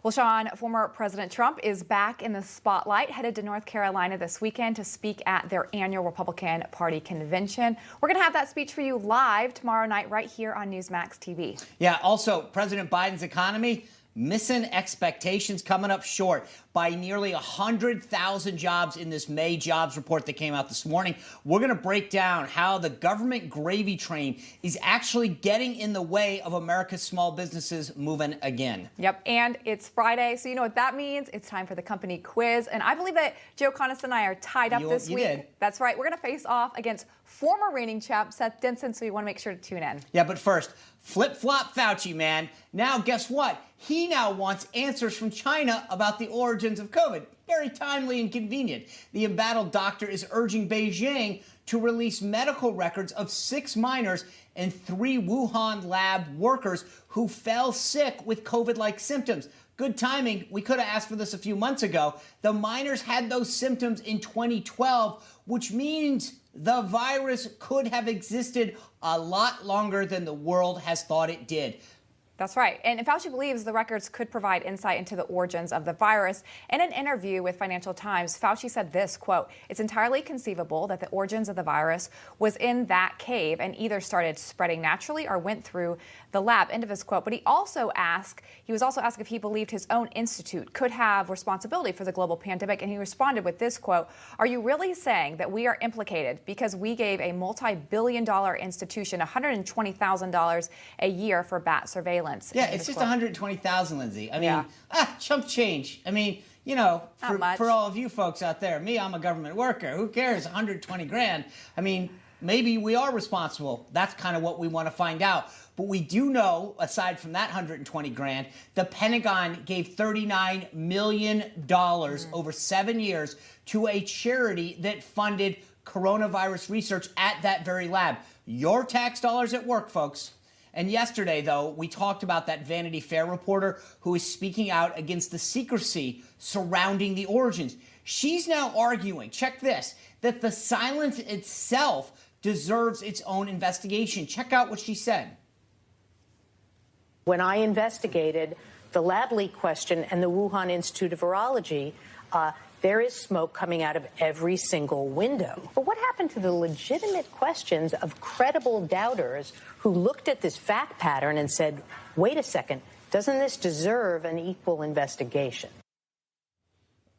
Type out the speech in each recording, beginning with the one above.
Well, Sean, former President Trump is back in the spotlight, headed to North Carolina this weekend to speak at their annual Republican Party convention. We're going to have that speech for you live tomorrow night right here on Newsmax TV. Yeah, also, President Biden's economy missing expectations, coming up short by nearly 100,000 jobs in this May jobs report that came out this morning. We're going to break down how the government gravy train is actually getting in the way of America's small businesses moving again. Yep, and it's Friday, so you know what that means. It's time for the company quiz, and I believe that Joe Coniston and I are tied up this week. Did. That's right. We're going to face off against former reigning champ Seth Denson, so you want to make sure to tune in. Yeah, but first, flip-flop Fauci, man. Now, guess what? He now wants answers from China about the origins of COVID. Very timely and convenient. The embattled doctor is urging Beijing to release medical records of 6 minors and 3 Wuhan lab workers who fell sick with COVID-like symptoms. Good timing. We could have asked for this a few months ago. The minors had those symptoms in 2012, which means the virus could have existed a lot longer than the world has thought it did. That's right. And Fauci believes the records could provide insight into the origins of the virus. In an interview with Financial Times, Fauci said this, quote, "It's entirely conceivable that the origins of the virus was in that cave and either started spreading naturally or went through the lab," end of his quote. But he was also asked if he believed his own institute could have responsibility for the global pandemic. And he responded with this quote, "Are you really saying that we are implicated because we gave a multi-billion-dollar institution $120,000 a year for bat surveillance?" Yeah, it's just 120,000, Lindsay. I mean, chump change. I mean, you know, for all of you folks out there, me, I'm a government worker. Who cares? 120 grand. I mean, maybe we are responsible. That's kind of what we want to find out. But we do know, aside from that 120 grand, the Pentagon gave $39 million over 7 years to a charity that funded coronavirus research at that very lab. Your tax dollars at work, folks. And yesterday, though, we talked about that Vanity Fair reporter who is speaking out against the secrecy surrounding the origins. She's now arguing, check this, that the silence itself deserves its own investigation. Check out what she said. When I investigated the lab leak question and the Wuhan Institute of Virology, there is smoke coming out of every single window. But what happened to the legitimate questions of credible doubters who looked at this fact pattern and said, wait a second, doesn't this deserve an equal investigation?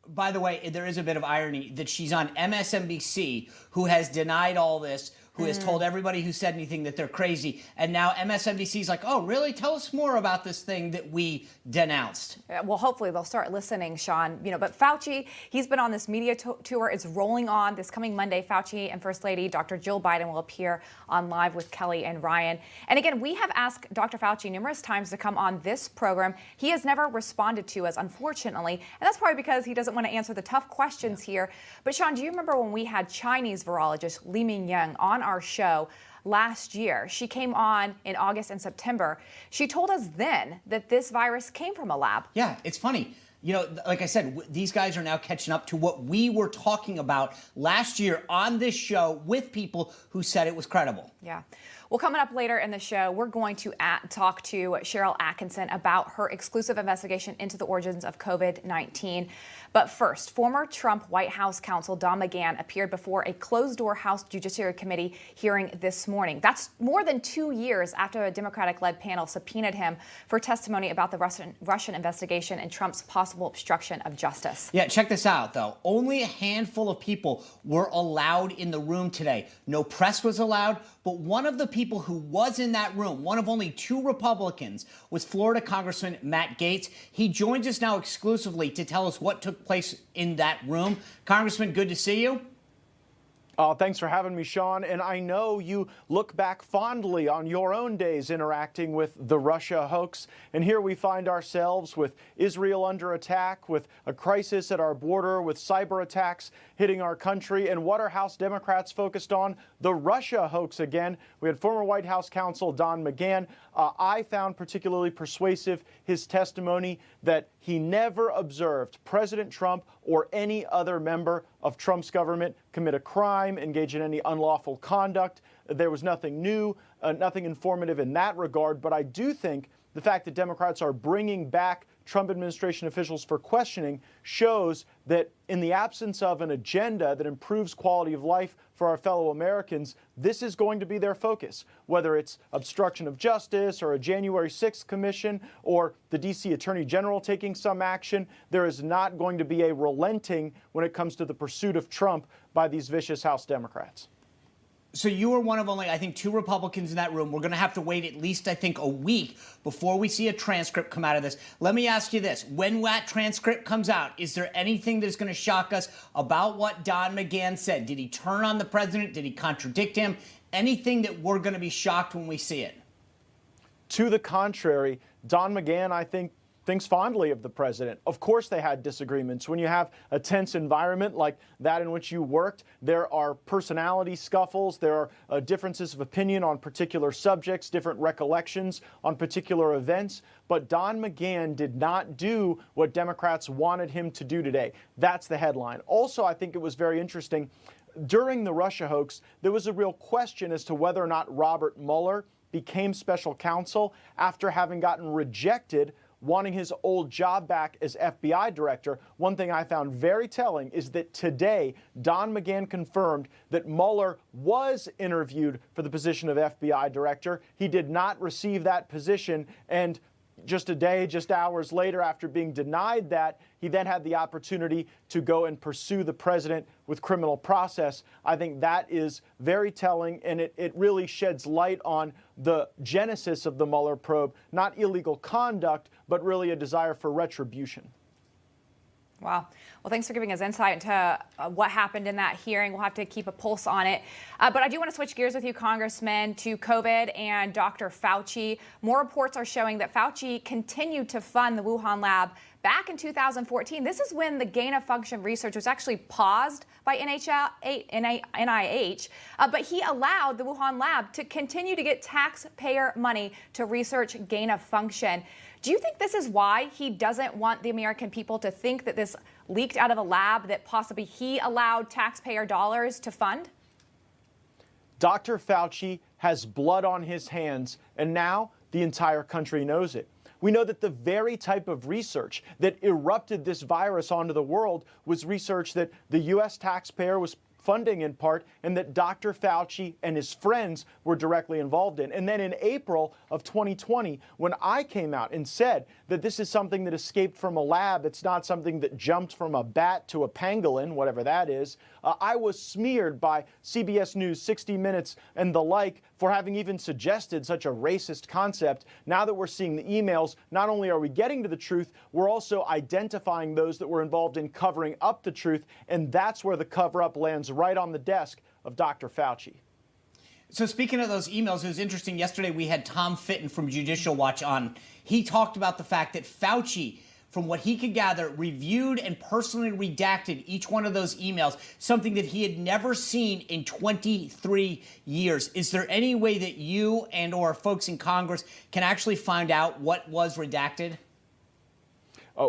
By the way, there is a bit of irony that she's on MSNBC, who has denied all this, who has told everybody who said anything that they're crazy. And now MSNBC's like, oh, really? Tell us more about this thing that we denounced. Well, hopefully they'll start listening, Sean. You know, but Fauci, he's been on this media tour. It's rolling on. This coming Monday, Fauci and First Lady Dr. Jill Biden will appear on Live with Kelly and Ryan. And again, we have asked Dr. Fauci numerous times to come on this program. He has never responded to us, unfortunately. And that's probably because he doesn't want to answer the tough questions here. But Sean, do you remember when we had Chinese virologist Li Mingyang on our show last year? She came on in August and September. She told us then that this virus came from a lab. Yeah, it's funny. You know, like I said, these guys are now catching up to what we were talking about last year on this show with people who said it was credible. Yeah. Well, coming up later in the show, we're going to talk to Cheryl Atkinson about her exclusive investigation into the origins of COVID-19. But first, former Trump White House counsel Don McGahn appeared before a closed-door House Judiciary Committee hearing this morning. That's more than 2 years after a Democratic-led panel subpoenaed him for testimony about the Russian investigation and Trump's possible obstruction of justice. Yeah, check this out, though. Only a handful of people were allowed in the room today. No press was allowed, but one of the people who was in that room, one of only 2 Republicans, was Florida Congressman Matt Gaetz. He joins us now exclusively to tell us what took place in that room. Congressman, good to see you. Thanks for having me, Sean. And I know you look back fondly on your own days interacting with the Russia hoax. And here we find ourselves with Israel under attack, with a crisis at our border, with cyber attacks hitting our country. And what are House Democrats focused on? The Russia hoax again. We had former White House counsel Don McGahn. I found particularly persuasive his testimony that he never observed President Trump or any other member of Trump's government commit a crime, engage in any unlawful conduct. There was nothing new, nothing informative in that regard. But I do think the fact that Democrats are bringing back Trump administration officials for questioning shows that in the absence of an agenda that improves quality of life for our fellow Americans, this is going to be their focus, whether it's obstruction of justice or a January 6th commission or the D.C. Attorney General taking some action. There is not going to be a relenting when it comes to the pursuit of Trump by these vicious House Democrats. So you were one of only, I think, 2 Republicans in that room. We're going to have to wait at least, I think, a week before we see a transcript come out of this. Let me ask you this. When that transcript comes out, is there anything that's going to shock us about what Don McGahn said? Did he turn on the president? Did he contradict him? Anything that we're going to be shocked when we see it? To the contrary, Don McGahn, I think, thinks fondly of the president. Of course they had disagreements. When you have a tense environment like that in which you worked, there are personality scuffles, there are differences of opinion on particular subjects, different recollections on particular events. But Don McGahn did not do what Democrats wanted him to do today. That's the headline. Also, I think it was very interesting. During the Russia hoax, there was a real question as to whether or not Robert Mueller became special counsel after having gotten rejected wanting his old job back as FBI director. One thing I found very telling is that today, Don McGahn confirmed that Mueller was interviewed for the position of FBI director. He did not receive that position, and just hours later after being denied that, he then had the opportunity to go and pursue the president with criminal process. I think that is very telling, and it really sheds light on the genesis of the Mueller probe, not illegal conduct, but really a desire for retribution. Wow. Well, thanks for giving us insight into what happened in that hearing. We'll have to keep a pulse on it. But I do want to switch gears with you, Congressman, to COVID and Dr. Fauci. More reports are showing that Fauci continued to fund the Wuhan lab back in 2014. This is when the gain-of-function research was actually paused by NIH, but he allowed the Wuhan lab to continue to get taxpayer money to research gain-of-function. Do you think this is why he doesn't want the American people to think that this leaked out of a lab that possibly he allowed taxpayer dollars to fund? Dr. Fauci has blood on his hands, and now the entire country knows it. We know that the very type of research that erupted this virus onto the world was research that the U.S. taxpayer was funding in part, and that Dr. Fauci and his friends were directly involved in. And then in April of 2020, when I came out and said that this is something that escaped from a lab, it's not something that jumped from a bat to a pangolin, whatever that is, I was smeared by CBS News, 60 Minutes, and the like for having even suggested such a racist concept. Now that we're seeing the emails, not only are we getting to the truth, we're also identifying those that were involved in covering up the truth, and that's where the cover-up lands right on the desk of Dr. Fauci. So speaking of those emails, it was interesting. Yesterday we had Tom Fitton from Judicial Watch on. He talked about the fact that Fauci, from what he could gather, reviewed and personally redacted each one of those emails, something that he had never seen in 23 years. Is there any way that you and or folks in Congress can actually find out what was redacted?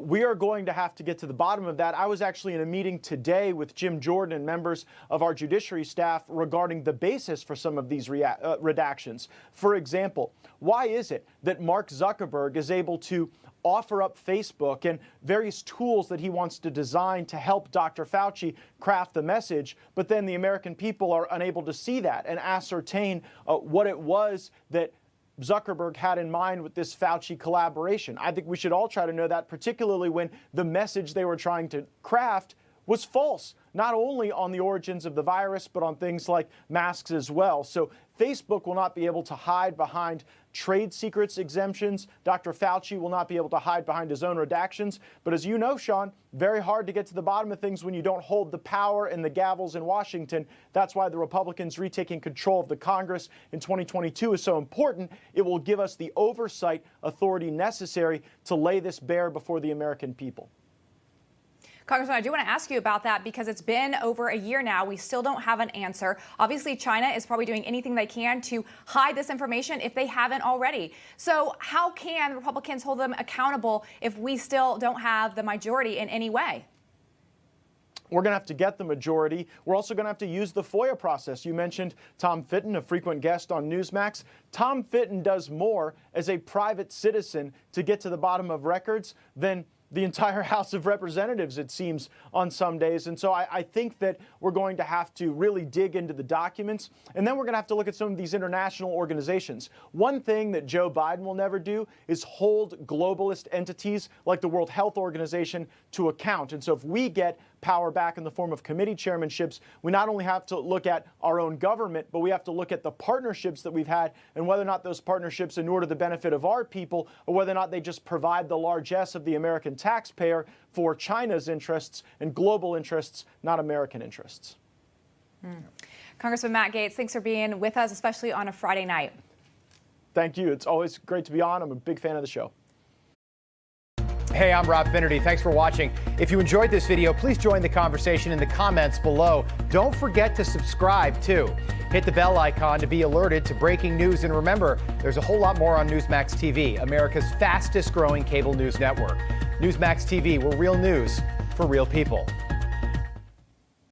We are going to have to get to the bottom of that. I was actually in a meeting today with Jim Jordan and members of our judiciary staff regarding the basis for some of these redactions. For example, why is it that Mark Zuckerberg is able to offer up Facebook and various tools that he wants to design to help Dr. Fauci craft the message, but then the American people are unable to see that and ascertain what it was that Zuckerberg had in mind with this Fauci collaboration? I think we should all try to know that, particularly when the message they were trying to craft was false, not only on the origins of the virus, but on things like masks as well. So Facebook will not be able to hide behind trade secrets exemptions. Dr. Fauci will not be able to hide behind his own redactions. But as you know, Sean, very hard to get to the bottom of things when you don't hold the power and the gavels in Washington. That's why the Republicans retaking control of the Congress in 2022 is so important. It will give us the oversight authority necessary to lay this bare before the American people. Congressman, I do want to ask you about that because it's been over a year now. We still don't have an answer. Obviously, China is probably doing anything they can to hide this information if they haven't already. So how can Republicans hold them accountable if we still don't have the majority in any way? We're going to have to get the majority. We're also going to have to use the FOIA process. You mentioned Tom Fitton, a frequent guest on Newsmax. Tom Fitton does more as a private citizen to get to the bottom of records than the entire House of Representatives, it seems, on some days. And so I think that we're going to have to really dig into the documents. And then we're going to have to look at some of these international organizations. One thing that Joe Biden will never do is hold globalist entities like the World Health Organization to account. And so if we get power back in the form of committee chairmanships, we not only have to look at our own government, but we have to look at the partnerships that we've had and whether or not those partnerships inure to the benefit of our people or whether or not they just provide the largesse of the American taxpayer for China's interests and global interests, not American interests. Congressman Matt Gaetz, thanks for being with us, especially on a Friday night. Thank you. It's always great to be on. I'm a big fan of the show. Hey, I'm Rob Finnerty. Thanks for watching. If you enjoyed this video, please join the conversation in the comments below. Don't forget to subscribe, too. Hit the bell icon to be alerted to breaking news. And remember, there's a whole lot more on Newsmax TV, America's fastest growing cable news network. Newsmax TV, where real news for real people.